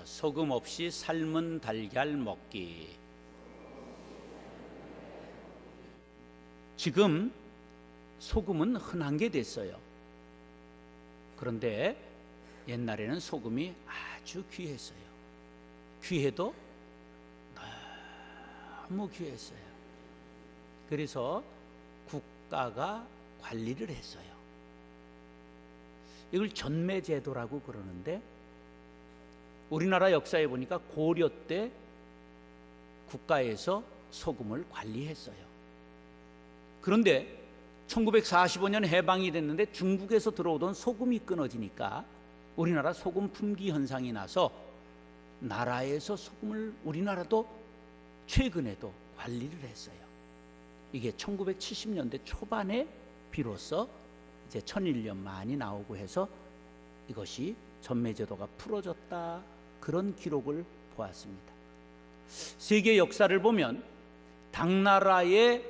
자, 소금 없이 삶은 달걀 먹기. 지금 소금은 흔한 게 됐어요. 그런데 옛날에는 소금이 아주 귀했어요. 귀해도 너무 귀했어요. 그래서 국가가 관리를 했어요. 이걸 전매제도라고 그러는데, 우리나라 역사에 보니까 고려 때 국가에서 소금을 관리했어요. 그런데 1945년 해방이 됐는데 중국에서 들어오던 소금이 끊어지니까 우리나라 소금 품귀 현상이 나서 나라에서 소금을 우리나라도 최근에도 관리를 했어요. 이게 1970년대 초반에 비로소 이제 천일염 많이 나오고 해서 이것이 전매제도가 풀어졌다, 그런 기록을 보았습니다. 세계 역사를 보면 당나라의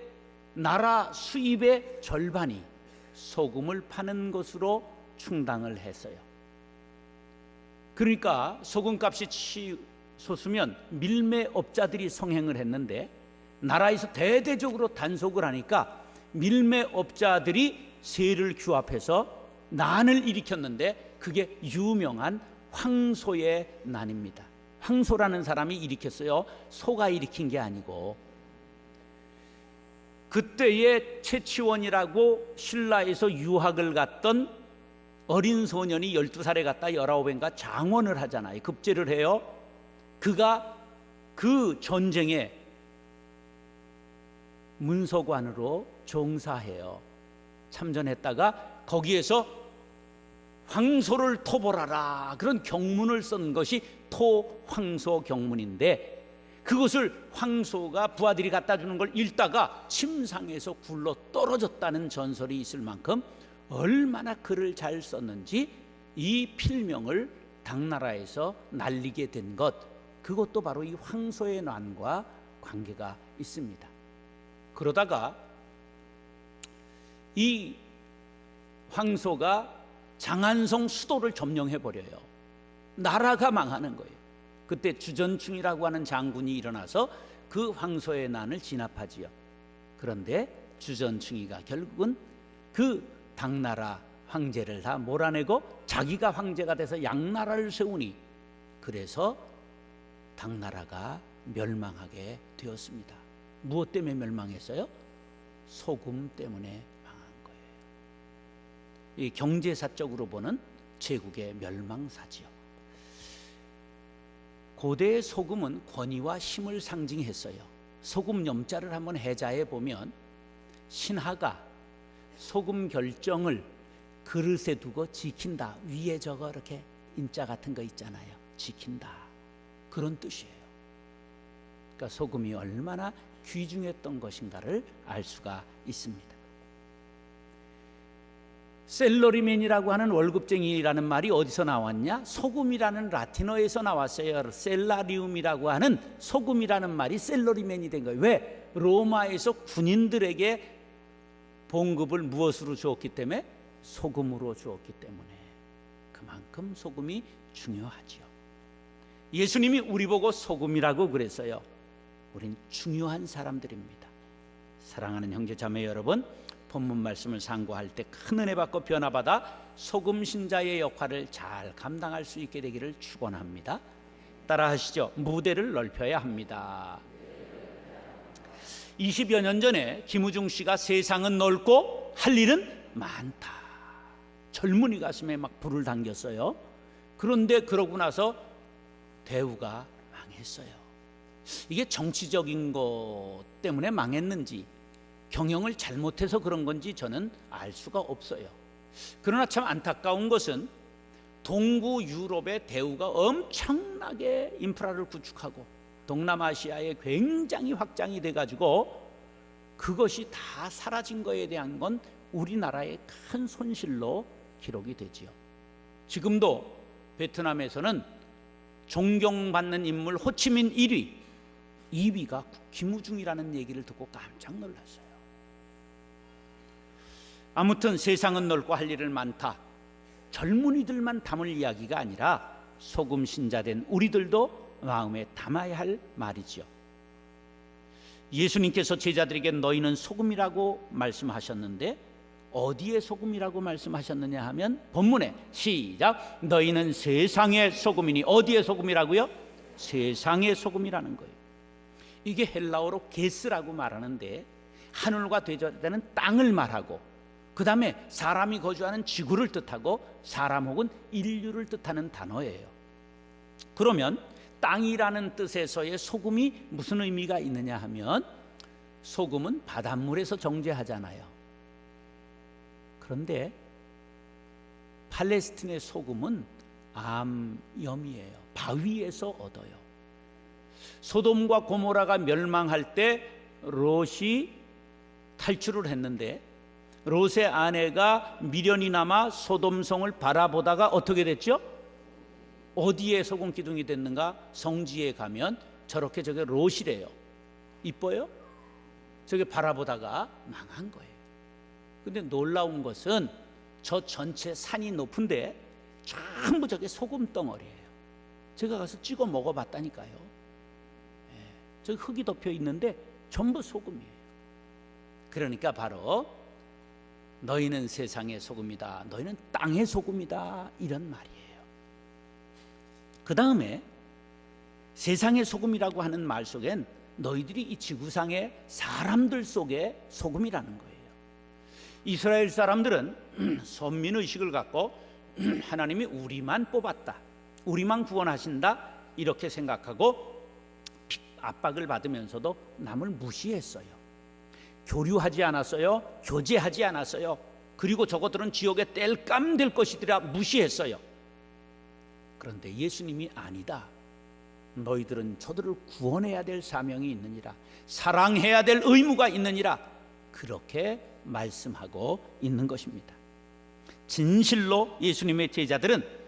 나라 수입의 절반이 소금을 파는 것으로 충당을 했어요. 그러니까 소금값이 치솟으면 밀매업자들이 성행을 했는데, 나라에서 대대적으로 단속을 하니까 밀매업자들이 세를 규합해서 난을 일으켰는데, 그게 유명한 황소의 난입니다. 황소라는 사람이 일으켰어요. 소가 일으킨 게 아니고. 그때의 최치원이라고 신라에서 유학을 갔던 어린 소년이 12살에 갔다 19인가 장원을 하잖아요. 급제를 해요. 그가 그 전쟁에 문서관으로 종사해요. 참전했다가 거기에서 황소를 토벌하라, 그런 경문을 쓴 것이 토황소 경문인데, 그것을 황소가 부하들이 갖다 주는 걸 읽다가 침상에서 굴러 떨어졌다는 전설이 있을 만큼 얼마나 글을 잘 썼는지 이 필명을 당나라에서 날리게 된 것, 그것도 바로 이 황소의 난과 관계가 있습니다. 그러다가 이 황소가 장안성 수도를 점령해 버려요. 나라가 망하는 거예요. 그때 주전충이라고 하는 장군이 일어나서 그 황소의 난을 진압하지요. 그런데 주전충이가 결국은 그 당나라 황제를 다 몰아내고 자기가 황제가 돼서 양나라를 세우니, 그래서 당나라가 멸망하게 되었습니다. 무엇 때문에 멸망했어요? 소금 때문에 망한 거예요. 이 경제사적으로 보는 제국의 멸망사지요. 고대의 소금은 권위와 힘을 상징했어요. 소금 염자를 한번 해자해 보면 신하가 소금 결정을 그릇에 두고 지킨다, 위에 저거 이렇게 인자 같은 거 있잖아요. 지킨다, 그런 뜻이에요. 그러니까 소금이 얼마나 귀중했던 것인가를 알 수가 있습니다. 셀러리맨이라고 하는 월급쟁이라는 말이 어디서 나왔냐? 소금이라는 라틴어에서 나왔어요. 셀라리움이라고 하는 소금이라는 말이 셀러리맨이 된 거예요. 왜? 로마에서 군인들에게 봉급을 무엇으로 주었기 때문에? 소금으로 주었기 때문에. 그만큼 소금이 중요하지요. 예수님이 우리 보고 소금이라고 그랬어요. 우린 중요한 사람들입니다. 사랑하는 형제 자매 여러분, 본문 말씀을 상고할 때 큰 은혜 받고 변화받아 소금 신자의 역할을 잘 감당할 수 있게 되기를 축원합니다. 따라 하시죠. 무대를 넓혀야 합니다. 20여 년 전에 김우중 씨가 세상은 넓고 할 일은 많다, 젊은이 가슴에 막 불을 당겼어요. 그런데 그러고 나서 대우가 망했어요. 이게 정치적인 것 때문에 망했는지 경영을 잘못해서 그런 건지 저는 알 수가 없어요. 그러나 참 안타까운 것은 동구 유럽의 대우가 엄청나게 인프라를 구축하고 동남아시아에 굉장히 확장이 돼가지고 그것이 다 사라진 거에 대한 건 우리나라의 큰 손실로 기록이 되지요. 지금도 베트남에서는 존경받는 인물 호치민 1위, 2위가 김우중이라는 얘기를 듣고 깜짝 놀랐어요. 아무튼 세상은 넓고 할 일은 많다, 젊은이들만 담을 이야기가 아니라 소금 신자된 우리들도 마음에 담아야 할 말이지요. 예수님께서 제자들에게 너희는 소금이라고 말씀하셨는데 어디에 소금이라고 말씀하셨느냐 하면 본문에 시작, 너희는 세상의 소금이니, 어디에 소금이라고요? 세상의 소금이라는 거예요. 이게 헬라어로 게스라고 말하는데 하늘과 대조되는 땅을 말하고, 그 다음에 사람이 거주하는 지구를 뜻하고 사람 혹은 인류를 뜻하는 단어예요. 그러면 땅이라는 뜻에서의 소금이 무슨 의미가 있느냐 하면, 소금은 바닷물에서 정제하잖아요. 그런데 팔레스틴의 소금은 암염이에요. 바위에서 얻어요. 소돔과 고모라가 멸망할 때 롯이 탈출을 했는데 롯의 아내가 미련이 남아 소돔성을 바라보다가 어떻게 됐죠? 어디에 소금 기둥이 됐는가? 성지에 가면 저렇게 저게 롯이래요. 이뻐요? 저게 바라보다가 망한 거예요. 근데 놀라운 것은 저 전체 산이 높은데 전부 저게 소금 덩어리예요. 제가 가서 찍어 먹어봤다니까요. 저기 흙이 덮여 있는데 전부 소금이에요. 그러니까 바로 너희는 세상의 소금이다, 너희는 땅의 소금이다, 이런 말이에요. 그 다음에 세상의 소금이라고 하는 말 속엔 너희들이 이 지구상의 사람들 속에 소금이라는 거예요. 이스라엘 사람들은 선민의식을 갖고 하나님이 우리만 뽑았다, 우리만 구원하신다, 이렇게 생각하고 압박을 받으면서도 남을 무시했어요. 교류하지 않았어요. 교제하지 않았어요. 그리고 저것들은 지옥에 뗄감 될 것이더라 무시했어요. 그런데 예수님이 아니다, 너희들은 저들을 구원해야 될 사명이 있느니라, 사랑해야 될 의무가 있느니라, 그렇게 말씀하고 있는 것입니다. 진실로 예수님의 제자들은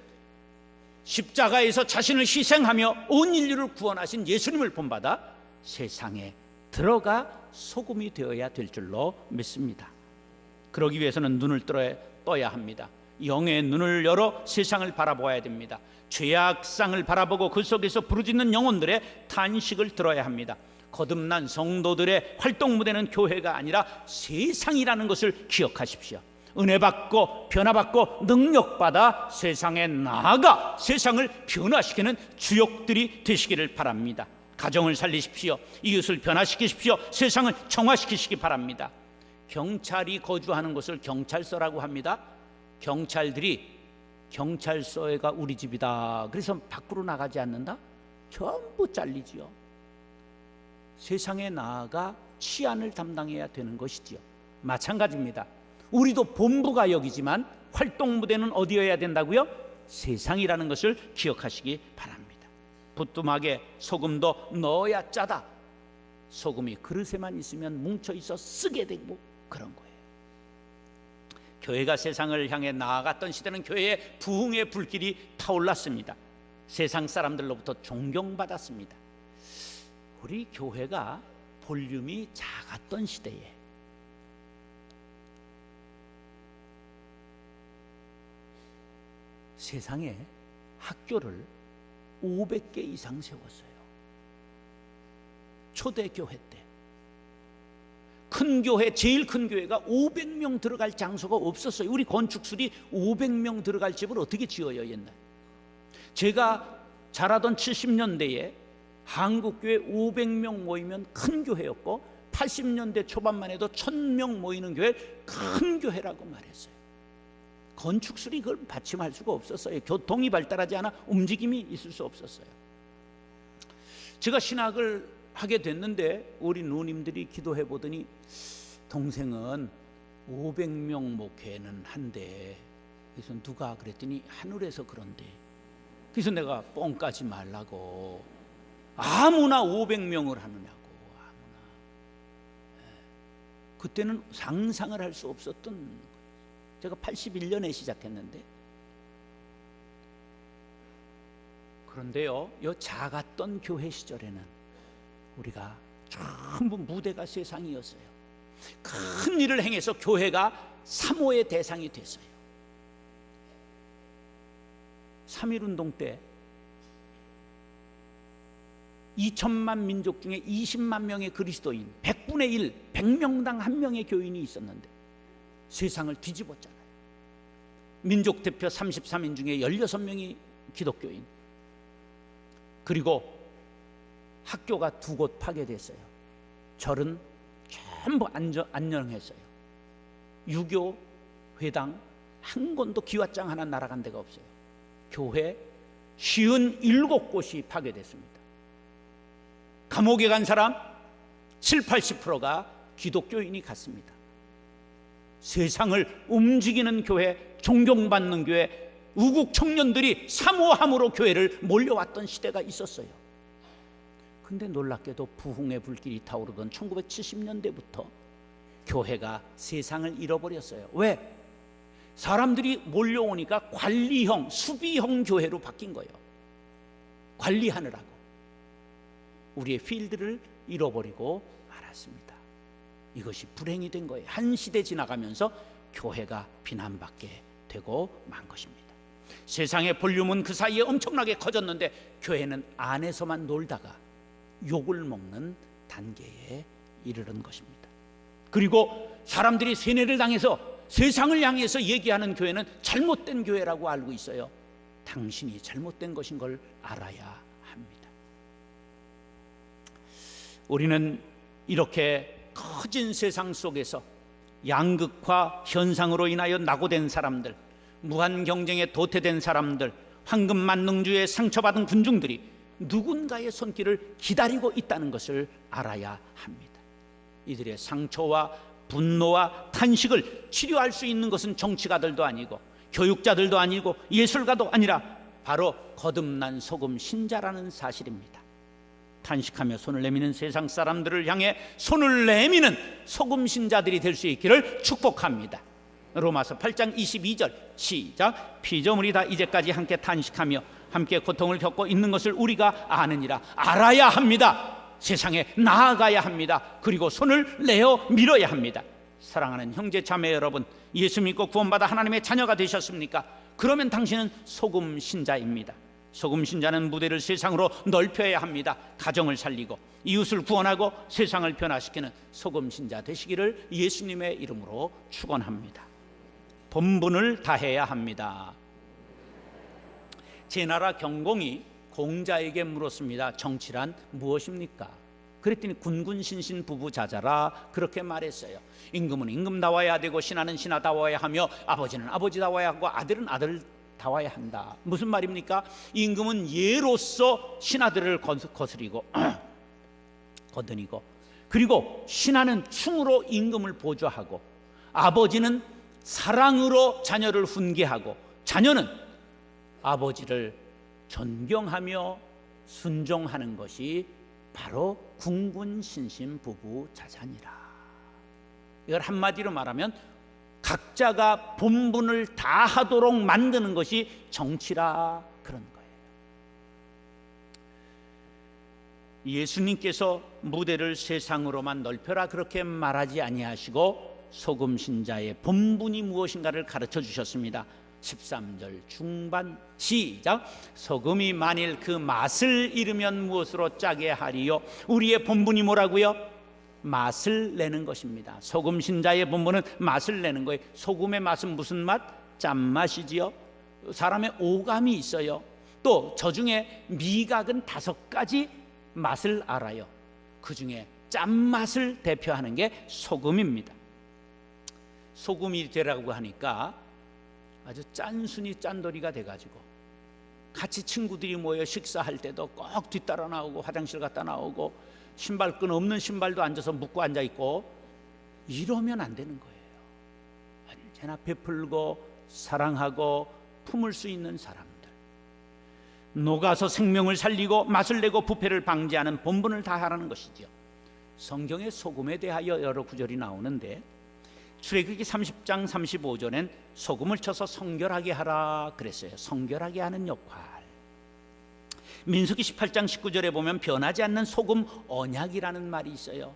십자가에서 자신을 희생하며 온 인류를 구원하신 예수님을 본받아 세상에 들어가 소금이 되어야 될 줄로 믿습니다. 그러기 위해서는 눈을 떠야 합니다. 영의 눈을 열어 세상을 바라보아야 됩니다. 죄악상을 바라보고 그 속에서 부르짖는 영혼들의 탄식을 들어야 합니다. 거듭난 성도들의 활동 무대는 교회가 아니라 세상이라는 것을 기억하십시오. 은혜 받고 변화받고 능력받아 세상에 나아가 세상을 변화시키는 주역들이 되시기를 바랍니다. 가정을 살리십시오. 이웃을 변화시키십시오. 세상을 정화시키시기 바랍니다. 경찰이 거주하는 곳을 경찰서라고 합니다. 경찰들이 경찰서가 우리 집이다, 그래서 밖으로 나가지 않는다? 전부 잘리지요. 세상에 나아가 치안을 담당해야 되는 것이지요. 마찬가지입니다. 우리도 본부가 여기지만 활동 무대는 어디여야 된다고요? 세상이라는 것을 기억하시기 바랍니다. 부뚜막에 소금도 넣어야 짜다. 소금이 그릇에만 있으면 뭉쳐있어 쓰게 되고 그런 거예요. 교회가 세상을 향해 나아갔던 시대는 교회의 부흥의 불길이 타올랐습니다. 세상 사람들로부터 존경받았습니다. 우리 교회가 볼륨이 작았던 시대에 세상에 학교를 500개 이상 세웠어요. 초대교회 때 큰 교회, 제일 큰 교회가 500명 들어갈 장소가 없었어요. 우리 건축술이 500명 들어갈 집을 어떻게 지어요 옛날. 제가 자라던 70년대에 한국교회 500명 모이면 큰 교회였고 80년대 초반만 해도 1000명 모이는 교회 큰 교회라고 말했어요. 건축술이 그걸 받침할 수가 없었어요. 교통이 발달하지 않아 움직임이 있을 수 없었어요. 제가 신학을 하게 됐는데 우리 누님들이 기도해 보더니 동생은 500명 목회는 한대. 그래서 누가 그랬더니 하늘에서 그런데. 그래서 내가 뻥 까지 말라고, 아무나 500명을 하느냐고. 아무나. 그때는 상상을 할 수 없었던, 제가 81년에 시작했는데, 그런데요, 이 작았던 교회 시절에는 우리가 전부 무대가 세상이었어요. 큰 일을 행해서 교회가 사모의 대상이 됐어요. 3.1운동 때 2천만 민족 중에 20만 명의 그리스도인, 100분의 1, 100명당 1명의 교인이 있었는데 세상을 뒤집었잖아요. 민족 대표 33인 중에 16명이 기독교인. 그리고 학교가 2곳 파괴됐어요. 절은 전부 안녕했어요. 유교 회당 한 권도 기와장 하나 날아간 데가 없어요. 교회 57곳이 파괴됐습니다. 감옥에 간 사람 70~80%가 기독교인이 갔습니다. 세상을 움직이는 교회, 존경받는 교회, 우국 청년들이 사모함으로 교회를 몰려왔던 시대가 있었어요. 근데 놀랍게도 부흥의 불길이 타오르던 1970년대부터 교회가 세상을 잃어버렸어요. 왜? 사람들이 몰려오니까 관리형, 수비형 교회로 바뀐 거예요. 관리하느라고 우리의 필드를 잃어버리고 말았습니다. 이것이 불행이 된 거예요. 한 시대 지나가면서 교회가 비난받게 되고 만 것입니다. 세상의 볼륨은 그 사이에 엄청나게 커졌는데 교회는 안에서만 놀다가 욕을 먹는 단계에 이르는 것입니다. 그리고 사람들이 세뇌를 당해서 세상을 향해서 얘기하는 교회는 잘못된 교회라고 알고 있어요. 당신이 잘못된 것인 걸 알아야 합니다. 우리는 이렇게 커진 세상 속에서 양극화 현상으로 인하여 낙오된 사람들, 무한 경쟁에 도태된 사람들, 황금 만능주의에 상처받은 군중들이 누군가의 손길을 기다리고 있다는 것을 알아야 합니다. 이들의 상처와 분노와 탄식을 치료할 수 있는 것은 정치가들도 아니고 교육자들도 아니고 예술가도 아니라 바로 거듭난 소금 신자라는 사실입니다. 탄식하며 손을 내미는 세상 사람들을 향해 손을 내미는 소금 신자들이 될 수 있기를 축복합니다. 로마서 8장 22절 시작. 피조물이 다 이제까지 함께 탄식하며 함께 고통을 겪고 있는 것을 우리가 아느니라. 알아야 합니다. 세상에 나아가야 합니다. 그리고 손을 내어 밀어야 합니다. 사랑하는 형제 자매 여러분, 예수 믿고 구원받아 하나님의 자녀가 되셨습니까? 그러면 당신은 소금 신자입니다. 소금 신자는 무대를 세상으로 넓혀야 합니다. 가정을 살리고 이웃을 구원하고 세상을 변화시키는 소금 신자 되시기를 예수님의 이름으로 축원합니다. 본분을 다해야 합니다. 제나라 경공이 공자에게 물었습니다. 정치란 무엇입니까? 그랬더니 군군신신 부부자자라 그렇게 말했어요. 임금은 임금다워야 되고 신하는 신하다워야 하며 아버지는 아버지다워야 하고 아들은 아들다워야 한다. 무슨 말입니까? 임금은 예로서 신하들을 거스리고 거드니고, 그리고 신하는 충으로 임금을 보조하고, 아버지는 사랑으로 자녀를 훈계하고, 자녀는 아버지를 존경하며 순종하는 것이 바로 군군신신 부부자자니라. 이걸 한마디로 말하면 각자가 본분을 다하도록 만드는 것이 정치라, 그런 거예요. 예수님께서 무대를 세상으로만 넓혀라 그렇게 말하지 아니하시고 소금 신자의 본분이 무엇인가를 가르쳐 주셨습니다. 13절 중반 시작. 소금이 만일 그 맛을 잃으면 무엇으로 짜게 하리요? 우리의 본분이 뭐라고요? 맛을 내는 것입니다. 소금 신자의 본분은 맛을 내는 거예요. 소금의 맛은 무슨 맛? 짠맛이지요. 사람의 오감이 있어요. 또 저 중에 미각은 5가지 맛을 알아요. 그 중에 짠맛을 대표하는 게 소금입니다. 소금이 되라고 하니까 아주 짠순이 짠돌이가 돼가지고 같이 친구들이 모여 식사할 때도 꼭 뒤따라 나오고 화장실 갔다 나오고 신발끈 없는 신발도 앉아서 묶고 앉아있고, 이러면 안 되는 거예요. 언제나 베풀고 사랑하고 품을 수 있는 사람들, 녹아서 생명을 살리고 맛을 내고 부패를 방지하는 본분을 다하라는 것이죠. 성경에 소금에 대하여 여러 구절이 나오는데 출애굽기 30장 35절엔 소금을 쳐서 성결하게 하라 그랬어요. 성결하게 하는 역할. 민수기 18장 19절에 보면 변하지 않는 소금 언약이라는 말이 있어요.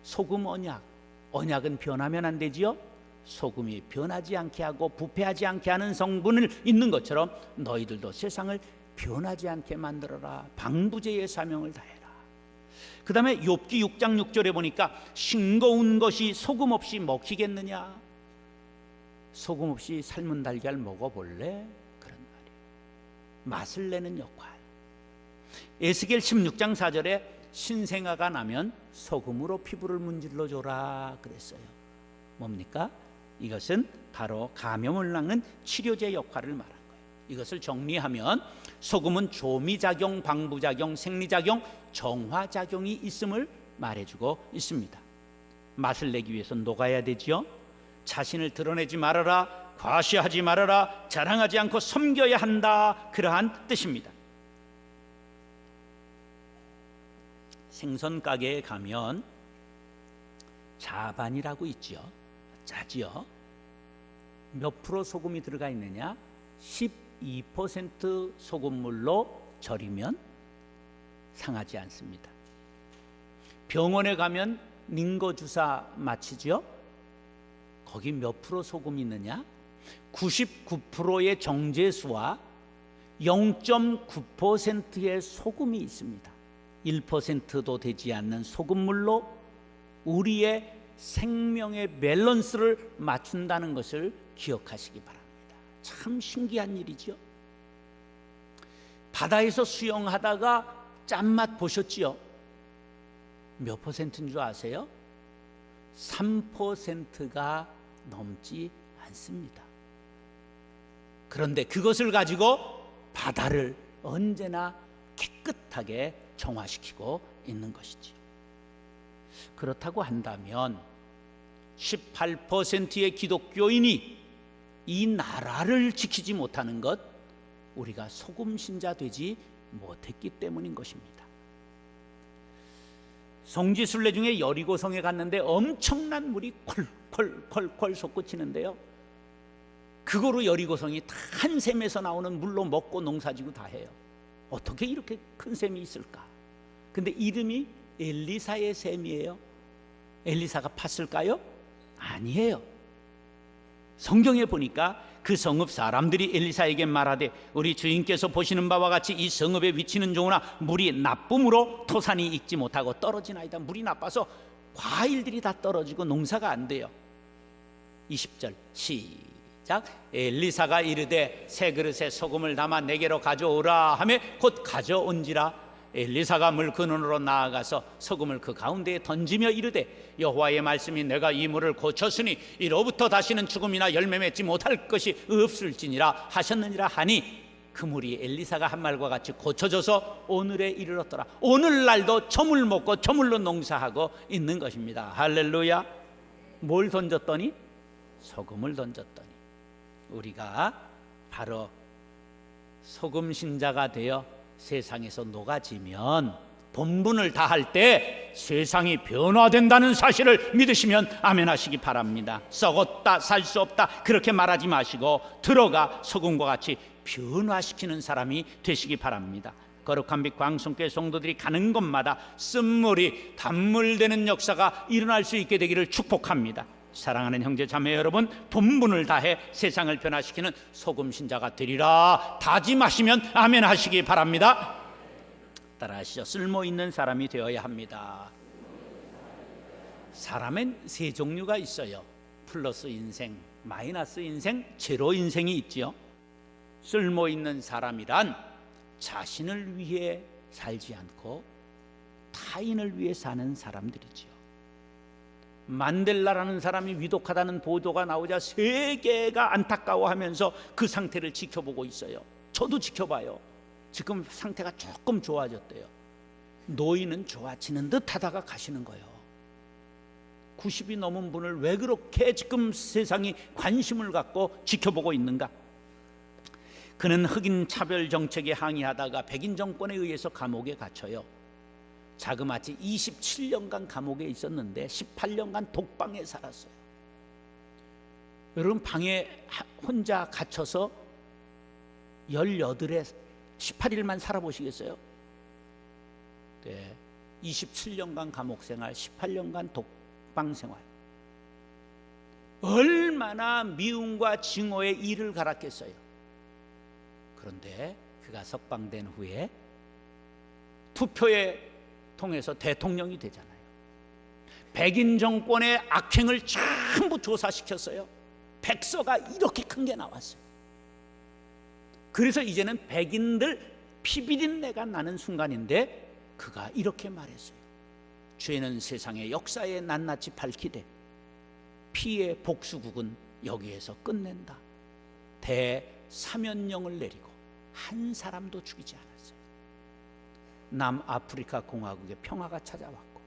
소금 언약. 언약은 변하면 안 되지요. 소금이 변하지 않게 하고 부패하지 않게 하는 성분을 있는 것처럼 너희들도 세상을 변하지 않게 만들어라. 방부제의 사명을 다해라. 그 다음에 욥기 6장 6절에 보니까 싱거운 것이 소금 없이 먹히겠느냐. 소금 없이 삶은 달걀 먹어볼래? 그런 말이에요. 맛을 내는 역할. 에스겔 16장 4절에 신생아가 나면 소금으로 피부를 문질러 줘라 그랬어요. 뭡니까? 이것은 바로 감염을 낚는 치료제 역할을 말한 거예요. 이것을 정리하면 소금은 조미작용, 방부작용, 생리작용, 정화작용이 있음을 말해주고 있습니다. 맛을 내기 위해서 녹아야 되지요. 자신을 드러내지 말아라, 과시하지 말아라, 자랑하지 않고 섬겨야 한다, 그러한 뜻입니다. 생선 가게에 가면 자반이라고 있죠. 짜지요. 몇 프로 소금이 들어가 있느냐? 12% 소금물로 절이면 상하지 않습니다. 병원에 가면 링거 주사 맞히죠. 거기 몇 프로 소금이 있느냐? 99%의 정제수와 0.9%의 소금이 있습니다. 1%도 되지 않는 소금물로 우리의 생명의 밸런스를 맞춘다는 것을 기억하시기 바랍니다. 참 신기한 일이죠. 바다에서 수영하다가 짠맛 보셨지요? 몇 퍼센트인 줄 아세요? 3%가 넘지 않습니다. 그런데 그것을 가지고 바다를 언제나 깨끗하게 정화시키고 있는 것이지요. 그렇다고 한다면 18%의 기독교인이 이 나라를 지키지 못하는 것, 우리가 소금 신자 되지 못했기 때문인 것입니다. 성지순례 중에 여리고성에 갔는데 엄청난 물이 콸콸콸콸 솟구치는데요, 그거로 여리고성이 다 한 샘에서 나오는 물로 먹고 농사지고 다 해요. 어떻게 이렇게 큰 샘이 있을까? 근데 이름이 엘리사의 샘이에요. 엘리사가 팠을까요? 아니에요. 성경에 보니까 그 성읍 사람들이 엘리사에게 말하되 우리 주인께서 보시는 바와 같이 이 성읍에 위치는 좋으나 물이 나쁨으로 토산이 익지 못하고 떨어지나이다. 물이 나빠서 과일들이 다 떨어지고 농사가 안 돼요. 20절 시작. 엘리사가 이르되 새 그릇에 소금을 담아 내게로 가져오라 하며 곧 가져온지라. 엘리사가 물 근원으로 나아가서 소금을 그 가운데에 던지며 이르되 여호와의 말씀이 내가 이 물을 고쳤으니 이로부터 다시는 죽음이나 열매 맺지 못할 것이 없을지니라 하셨느니라 하니 그 물이 엘리사가 한 말과 같이 고쳐져서 오늘에 이르렀더라. 오늘날도 저물 먹고 저물로 농사하고 있는 것입니다. 할렐루야. 뭘 던졌더니? 소금을 던졌더니 우리가 바로 소금 신자가 되어 세상에서 녹아지면 본분을 다할 때 세상이 변화된다는 사실을 믿으시면 아멘 하시기 바랍니다. 썩었다, 살 수 없다 그렇게 말하지 마시고 들어가 소금과 같이 변화시키는 사람이 되시기 바랍니다. 거룩한 빛 광성교회 성도들이 가는 곳마다 쓴물이 단물되는 역사가 일어날 수 있게 되기를 축복합니다. 사랑하는 형제 자매 여러분, 본분을 다해 세상을 변화시키는 소금 신자가 되리라 다짐하시면 아멘 하시기 바랍니다. 따라하시죠. 쓸모 있는 사람이 되어야 합니다. 사람엔 세 종류가 있어요. 플러스 인생, 마이너스 인생, 제로 인생이 있지요. 쓸모 있는 사람이란 자신을 위해 살지 않고 타인을 위해 사는 사람들이지요. 만델라라는 사람이 위독하다는 보도가 나오자 세계가 안타까워하면서 그 상태를 지켜보고 있어요. 저도 지켜봐요. 지금 상태가 조금 좋아졌대요. 노인은 좋아지는 듯 하다가 가시는 거예요. 90이 넘은 분을 왜 그렇게 지금 세상이 관심을 갖고 지켜보고 있는가? 그는 흑인 차별 정책에 항의하다가 백인 정권에 의해서 감옥에 갇혀요. 자그마치 27년간 감옥에 있었는데 18년간 독방에 살았어요. 여러분, 방에 혼자 갇혀서 18에 18일만 살아보시겠어요? 네, 27년간 감옥생활, 18년간 독방생활, 얼마나 미움과 증오의 이를 갈았겠어요. 그런데 그가 석방된 후에 투표에 통해서 대통령이 되잖아요. 백인 정권의 악행을 전부 조사시켰어요. 백서가 이렇게 큰 게 나왔어요. 그래서 이제는 백인들 피비린내가 나는 순간인데 그가 이렇게 말했어요. 죄는 세상의 역사에 낱낱이 밝히되 피의 복수국은 여기에서 끝낸다. 대사면령을 내리고 한 사람도 죽이지 않았어요. 남아프리카 공화국의 평화가 찾아왔고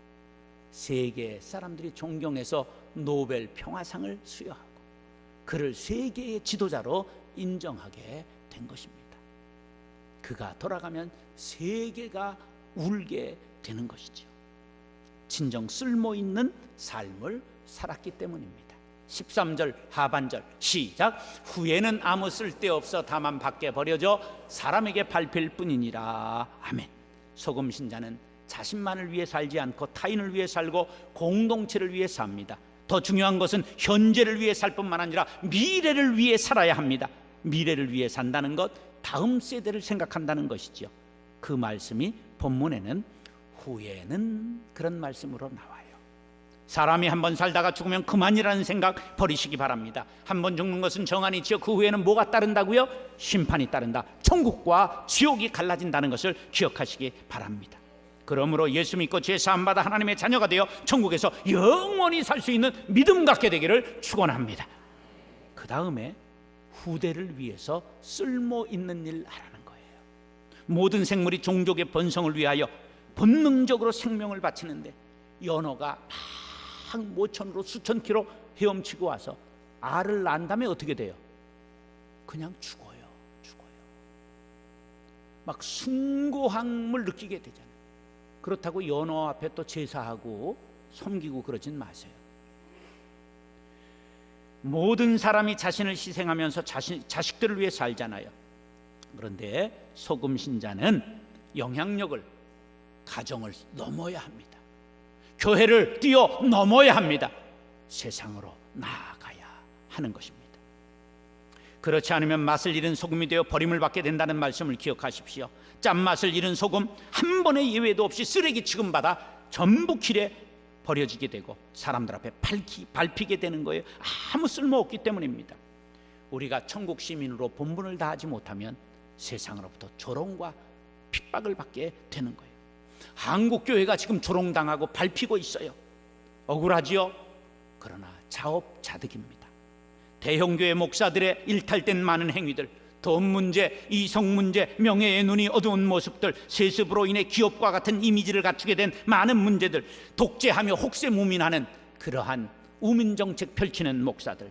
세계 사람들이 존경해서 노벨 평화상을 수여하고 그를 세계의 지도자로 인정하게 된 것입니다. 그가 돌아가면 세계가 울게 되는 것이죠. 진정 쓸모있는 삶을 살았기 때문입니다. 13절 하반절 시작. 후에는 아무 쓸데없어 다만 밖에 버려져 사람에게 밟힐 뿐이니라. 아멘. 소금 신자는 자신만을 위해 살지 않고 타인을 위해 살고 공동체를 위해 삽니다. 더 중요한 것은 현재를 위해 살 뿐만 아니라 미래를 위해 살아야 합니다. 미래를 위해 산다는 것, 다음 세대를 생각한다는 것이죠. 그 말씀이 본문에는 후에는 그런 말씀으로 나와요. 사람이 한번 살다가 죽으면 그만이라는 생각 버리시기 바랍니다. 한번 죽는 것은 정한이지요. 그 후에는 뭐가 따른다고요? 심판이 따른다. 천국과 지옥이 갈라진다는 것을 기억하시기 바랍니다. 그러므로 예수 믿고 죄 사함받아 하나님의 자녀가 되어 천국에서 영원히 살 수 있는 믿음 갖게 되기를 축원합니다. 그 다음에 후대를 위해서 쓸모 있는 일 하라는 거예요. 모든 생물이 종족의 번성을 위하여 본능적으로 생명을 바치는데 연어가 막 모천으로 수천 킬로 헤엄치고 와서 알을 낳은 다음에 어떻게 돼요? 그냥 죽어요. 막 숭고함을 느끼게 되잖아요. 그렇다고 연어 앞에 또 제사하고 섬기고 그러진 마세요. 모든 사람이 자신을 희생하면서 자식들을 위해 살잖아요. 그런데 소금 신자는 영향력을, 가정을 넘어야 합니다. 교회를 뛰어넘어야 합니다. 세상으로 나아가야 하는 것입니다. 그렇지 않으면 맛을 잃은 소금이 되어 버림을 받게 된다는 말씀을 기억하십시오. 짠맛을 잃은 소금 한 번의 예외도 없이 쓰레기 취급받아 전부 길에 버려지게 되고 사람들 앞에 밟히게 되는 거예요. 아무 쓸모없기 때문입니다. 우리가 천국 시민으로 본분을 다하지 못하면 세상으로부터 조롱과 핍박을 받게 되는 거예요. 한국교회가 지금 조롱당하고 밟히고 있어요. 억울하지요? 그러나 자업자득입니다. 대형교회 목사들의 일탈된 많은 행위들, 돈 문제, 이성 문제, 명예의 눈이 어두운 모습들, 세습으로 인해 기업과 같은 이미지를 갖추게 된 많은 문제들, 독재하며 혹세무민하는 그러한 우민정책 펼치는 목사들,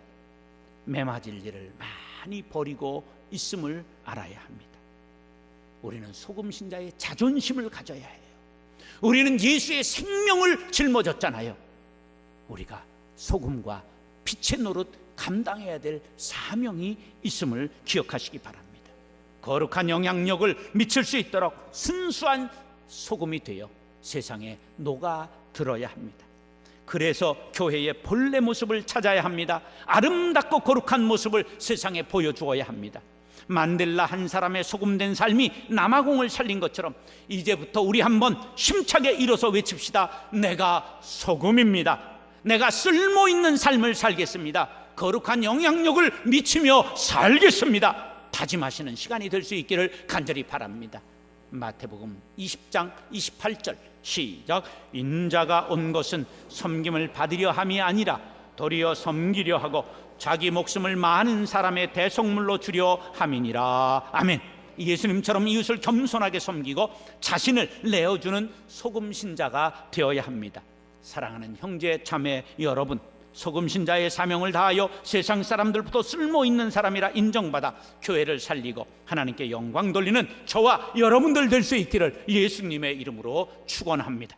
매맞을 일을 많이 벌이고 있음을 알아야 합니다. 우리는 소금 신자의 자존심을 가져야 해요. 우리는 예수의 생명을 짊어졌잖아요. 우리가 소금과 빛의 노릇 감당해야 될 사명이 있음을 기억하시기 바랍니다. 거룩한 영향력을 미칠 수 있도록 순수한 소금이 되어 세상에 녹아들어야 합니다. 그래서 교회의 본래 모습을 찾아야 합니다. 아름답고 거룩한 모습을 세상에 보여주어야 합니다. 만델라 한 사람의 소금된 삶이 남아공을 살린 것처럼 이제부터 우리 한번 힘차게 일어서 외칩시다. 내가 소금입니다. 내가 쓸모있는 삶을 살겠습니다. 거룩한 영향력을 미치며 살겠습니다. 다짐하시는 시간이 될 수 있기를 간절히 바랍니다. 마태복음 20장 28절 시작. 인자가 온 것은 섬김을 받으려 함이 아니라 도리어 섬기려 하고 자기 목숨을 많은 사람의 대속물로 주려 함이니라. 아멘. 예수님처럼 이웃을 겸손하게 섬기고 자신을 내어주는 소금 신자가 되어야 합니다. 사랑하는 형제 자매 여러분, 소금 신자의 사명을 다하여 세상 사람들부터 쓸모있는 사람이라 인정받아 교회를 살리고 하나님께 영광 돌리는 저와 여러분들 될 수 있기를 예수님의 이름으로 축원합니다.